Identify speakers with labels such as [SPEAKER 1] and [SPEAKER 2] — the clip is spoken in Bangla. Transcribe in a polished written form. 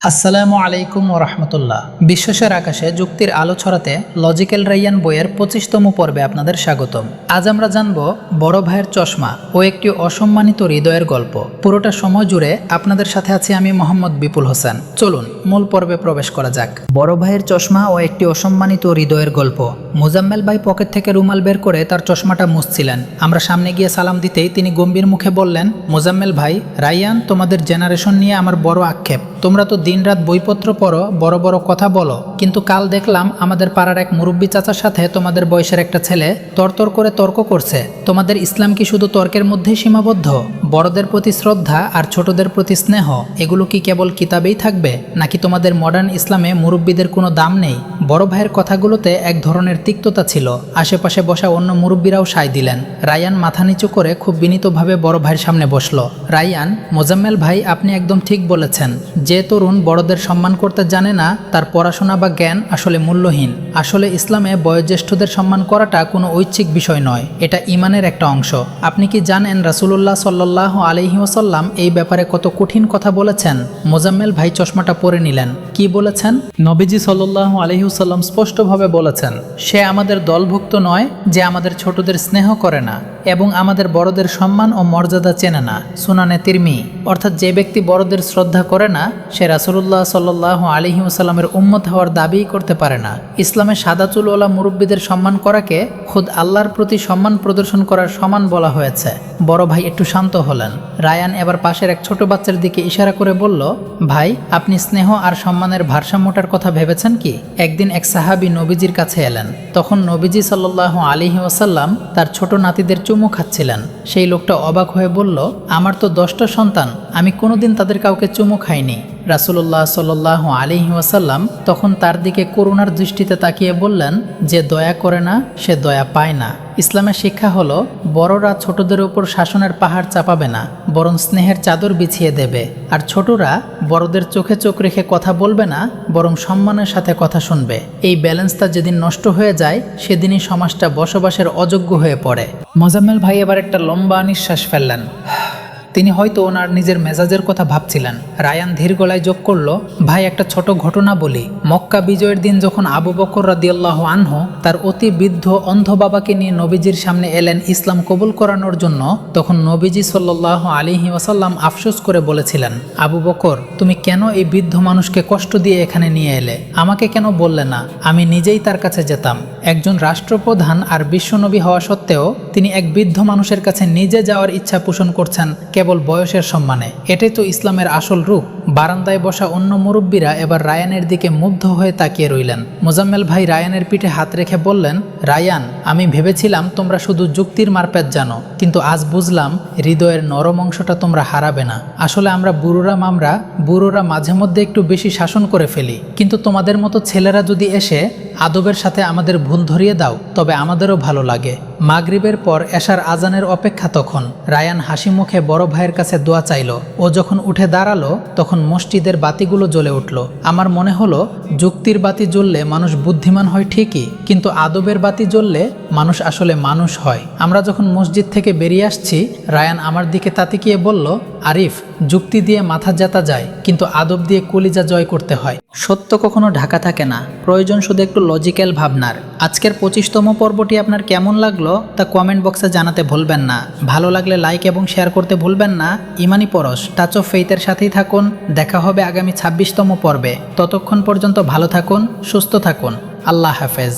[SPEAKER 1] আসসালামু আলাইকুম ওরহমতুল্লাহ। বিশ্বাসের আকাশে যুক্তির আলো ছড়াতে লজিক্যাল রাইয়ান বইয়ের 25তম পর্বে আপনাদের স্বাগতম। আজ আমরা জানব বড় ভাইয়ের চশমা ও একটি অসম্মানিত হৃদয়ের গল্প। পুরোটা সময় জুড়ে আপনাদের সাথে আছি আমি মোহাম্মদ বিপুল হোসেন। চলুন মূল পর্বে প্রবেশ করা যাক। বড় ভাইয়ের চশমা ও একটি অসম্মানিত হৃদয়ের গল্প। মোজাম্মেল ভাই পকেট থেকে রুমাল বের করে তার চশমাটা মুছছিলেন। আমরা সামনে গিয়ে সালাম দিতেই তিনি গম্ভীর মুখে বললেন, মোজাম্মেল ভাই, রাইয়ান, তোমাদের জেনারেশন নিয়ে আমার বড় আক্ষেপ। তোমরা তো দিনরাত বইপত্র পড়ো, বড় বড় কথা বলো, কিন্তু কাল দেখলাম আমাদের পাড়ার এক মুরব্বী চাচার সাথে তোমাদের বয়সের একটা ছেলে তরতর করে তর্ক করছে। তোমাদের ইসলাম কি শুধু তর্কের মধ্যেই সীমাবদ্ধ? বড়দের প্রতি শ্রদ্ধা আর ছোটদের প্রতি স্নেহ এগুলো কি কেবল কিতাবেই থাকবে, নাকি তোমাদের মডার্ন ইসলামে মুরব্বীদের কোনো দাম নেই? বড় ভাইয়ের কথাগুলোতে এক ধরনের তিক্ততা ছিল। আশেপাশে বসা অন্য মুরব্বীরাও সায় দিলেন। রায়ান মাথা নিচু করে খুব বিনীতভাবে বড় ভাইয়ের সামনে বসল। রায়ান, মোজাম্মেল ভাই, আপনি একদম ঠিক বলেছেন। যে তরুণ বড়দের সম্মান করতে জানে না, তার পড়াশোনা বা জ্ঞান আসলে মূল্যহীন। আসলে ইসলামে বয়োজ্যেষ্ঠদের সম্মান করাটা কোনো ঐচ্ছিক বিষয় নয়, এটা ঈমানের একটা অংশ। আপনি কি জানেন রাসূলুল্লাহ সাল্লাল্লাহু আলাইহি ওয়াসাল্লাম এই ব্যাপারে কত কঠিন কথা বলেছেন? মোজাম্মেল ভাই চশমাটা পরে নিলেন। কি বলেছেন? নবীজি সাল্লাল্লাহু আলাইহি ওয়াসাল্লাম স্পষ্টভাবে বলেছেন, সে আমাদের দলভুক্ত নয় যে আমাদের ছোটদের স্নেহ করে না এবং আমাদের বড়দের সম্মান ও মর্যাদা চেনে না। সুনানে তিরমিজি। অর্থাৎ যে ব্যক্তি বড়দের শ্রদ্ধা করে না, সে রাসূলুল্লাহ সাল্লাল্লাহু আলাইহি ওয়াসাল্লামের উম্মত হওয়ার দাবিই করতে পারে না। ইসলামে সাদা চুলওয়ালা মুরব্বীদের সম্মান করাকে খুদ আল্লাহর প্রতি সম্মান প্রদর্শন করার সমান বলা হয়েছে। বড় ভাই একটু শান্ত হলেন। রায়ান এবার পাশের এক ছোট বাচ্চার দিকে ইশারা করে বলল, ভাই, আপনি স্নেহ আর সম্মানের ভারসাম্যটার কথা ভেবেছেন কি? একদিন এক সাহাবী নবীজির কাছে এলেন। তখন নবীজি সাল্লাল্লাহু আলাইহি ওয়াসাল্লাম তার ছোট নাতিদের চুমু খাচ্ছিলেন। সেই লোকটা অবাক হয়ে বলল, আমার তো 10টা সন্তান, আমি কোনোদিন তাদের কাউকে চুমু খাইনি। রাসূলুল্লাহ সাল্লাল্লাহু আলাইহি ওয়াসাল্লাম তখন তার দিকে করুণার দৃষ্টিতে তাকিয়ে বললেন, যে দয়া করে না সে দয়া পায় না। ইসলামের শিক্ষা হলো, বড়রা ছোটদের উপর শাসনের পাহাড় চাপাবে না, বরং স্নেহের চাদর বিছিয়ে দেবে। আর ছোটরা বড়দের চোখে চোখ রেখে কথা বলবে না, বরং সম্মানের সাথে কথা শুনবে। এই ব্যালেন্সটা যেদিন নষ্ট হয়ে যায়, সেদিনই সমাজটা বসবাসের অযোগ্য হয়ে পড়ে। মোজাম্মেল ভাই এবার একটা লম্বা নিঃশ্বাস ফেললেন। তিনি হয়তো ওনার নিজের মেজাজের কথা ভাবছিলেন। রায়ান ধীর গলায় যোগ করল, ভাই, একটা ছোট ঘটনা বলি। মক্কা বিজয়ের দিন যখন আবু বকর রাদিয়াল্লাহু আনহু তার অতি বৃদ্ধ অন্ধ বাবাকে নিয়ে নবীজির সামনে এলেন ইসলাম কবুল করানোর জন্য, তখন নবীজি সাল্লাল্লাহু আলাইহি ওয়াসাল্লাম আফসোস করে বলেছিলেন, আবু বকর, তুমি কেন এই বৃদ্ধ মানুষকে কষ্ট দিয়ে এখানে নিয়ে এলে? আমাকে কেন বললে না? আমি নিজেই তার কাছে যেতাম। একজন রাষ্ট্রপ্রধান আর বিশ্বনবী হওয়া সত্ত্বেও তিনি এক বৃদ্ধ মানুষের কাছে নিজে যাওয়ার ইচ্ছা পোষণ করছেন কেবল বয়সের সম্মানে। এটাই তো ইসলামের আসল রূপ। বারান্দায় বসা অন্য মুরব্বীরা এবার রায়ানের দিকে মুগ্ধ হয়ে তাকিয়ে রইলেন। মোজাম্মেল ভাই রায়ানের পিঠে হাত রেখে বললেন, রায়ান, আমি ভেবেছিলাম তোমরা শুধু যুক্তির মারপ্যাচ জানো, কিন্তু আজ বুঝলাম হৃদয়ের নরম অংশটা তোমরা হারাবে না। আসলে আমরা বুড়োরা মাঝে মধ্যে একটু বেশি শাসন করে ফেলি, কিন্তু তোমাদের মতো ছেলেরা যদি এসে আদবের সাথে আমাদের ভুল ধরিয়ে দাও, তবে আমাদেরও ভালো লাগে। মাগরিবের পর এশার আজানের অপেক্ষা। তখন রায়ান হাসি মুখে বড় ভাইয়ের কাছে দোয়া চাইল। ও যখন উঠে দাঁড়ালো, তখন মসজিদের বাতিগুলো জ্বলে উঠল। আমার মনে হলো, যুক্তির বাতি জ্বললে মানুষ বুদ্ধিমান হয় ঠিকই, কিন্তু আদবের বাতি জ্বললে মানুষ আসলে মানুষ হয়। আমরা যখন মসজিদ থেকে বেরিয়ে আসছি, রায়ান আমার দিকে তাকিয়ে বলল, আরিফ, যুক্তি দিয়ে মাথা জেতা যায়, কিন্তু আদব দিয়ে কলিজা জয় করতে হয়। সত্য কখনো ঢাকা থাকে না, প্রয়োজন শুধু একটু লজিক্যাল ভাবনার। আজকের 25তম পর্বটি আপনার কেমন লাগলো তা কমেন্ট বক্সে জানাতে ভুলবেন না। ভালো লাগলে লাইক এবং শেয়ার করতে ভুলবেন না। ইমানি পরশ, টাচ অফ ফেইথের সাথেই থাকুন। দেখা হবে আগামী 26তম পর্বে। ততক্ষণ পর্যন্ত ভালো থাকুন, সুস্থ থাকুন। আল্লাহ হাফেজ।